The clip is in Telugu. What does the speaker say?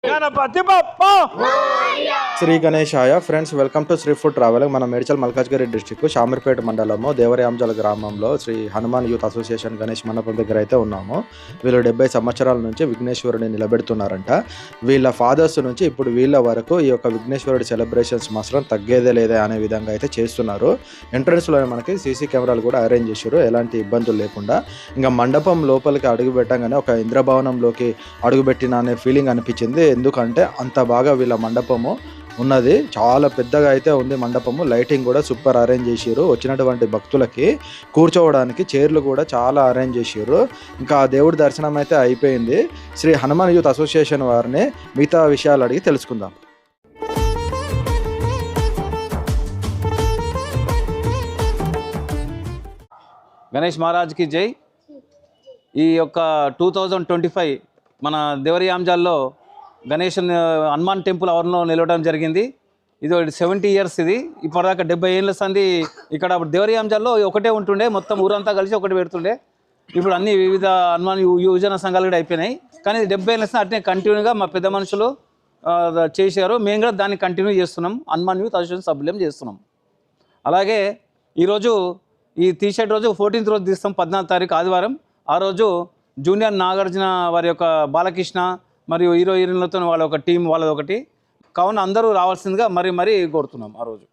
గణపతి బప్ప శ్రీ గణేశాయ. Friends, welcome to Shri food travel. మన మేడ్చల్ మల్కాజ్గిరి డిస్టిక్ షామీర్పేట మండలము దేవరయాంజల గ్రామంలో శ్రీ హనుమాన్ యూత్ అసోసియేషన్ గణేష్ మండపం దగ్గర అయితే ఉన్నాము. వీళ్ళు 70 సంవత్సరాల నుంచి విఘ్నేశ్వరుడిని నిలబెడుతున్నారంట. వీళ్ళ ఫాదర్స్ నుంచి ఇప్పుడు వీళ్ళ వరకు ఈ యొక్క విఘ్నేశ్వరుడి సెలబ్రేషన్స్ మాత్రం తగ్గేదే లేదే అనే విధంగా అయితే చేస్తున్నారు. ఎంట్రన్స్లో మనకి సీసీ కెమెరాలు కూడా అరేంజ్ చేశారు, ఎలాంటి ఇబ్బందులు లేకుండా. ఇంకా మండపం లోపలికి అడుగు పెట్టగానే ఒక ఇంద్రభవనంలోకి అడుగుపెట్టిన అనే ఫీలింగ్ అనిపించింది. ఎందుకంటే అంత బాగా వీళ్ళ మండపము ఉన్నది, చాలా పెద్దగా అయితే ఉంది మండపము. లైటింగ్ కూడా సూపర్ అరేంజ్ చేసారు. వచ్చినటువంటి భక్తులకి కూర్చోవడానికి చైర్లు కూడా చాలా అరేంజ్ చేసారు. ఇంకా ఆ దేవుడి దర్శనం అయితే అయిపోయింది. శ్రీ హనుమాన్ యూత్ అసోసియేషన్ వారిని మిగతా విషయాలు అడిగి తెలుసుకుందాం. గణేష్ మహారాజ్కి జై. ఈ యొక్క 2025 మన దేవరయాంజల్లో గణేష్ హనుమాన్ టెంపుల్ ఆవరణలో నిలవడం జరిగింది. ఇది 70 ఇయర్స్. ఇది ఇప్పటిదాకా 70 ఏళ్ళ సంది ఇక్కడ దేవరయాంజల్లో ఒకటే ఉంటుండే, మొత్తం ఊరంతా కలిసి ఒకటి పెడుతుండే. ఇప్పుడు అన్ని వివిధ హనుమాన్ యువజన సంఘాలు కూడా అయిపోయినాయి. కానీ 70 ఏళ్ళ అట్నే కంటిన్యూగా మా పెద్ద మనుషులు చేశారు. మేము కూడా దాన్ని కంటిన్యూ చేస్తున్నాం. హనుమాన్ యూత్ అసోసియేషన్ సభ్యులం చేస్తున్నాం. అలాగే ఈరోజు ఈ టీషర్ట్ రోజు 14th రోజు తీస్తాం, 14వ తారీఖు ఆదివారం. ఆ రోజు జూనియర్ నాగార్జున వారి యొక్క బాలకృష్ణ మరియు హీరోయిన్లతో వాళ్ళ ఒక టీం వాళ్ళది ఒకటి. కావున అందరూ రావాల్సిందిగా మరీ కోరుతున్నాం. ఆ రోజు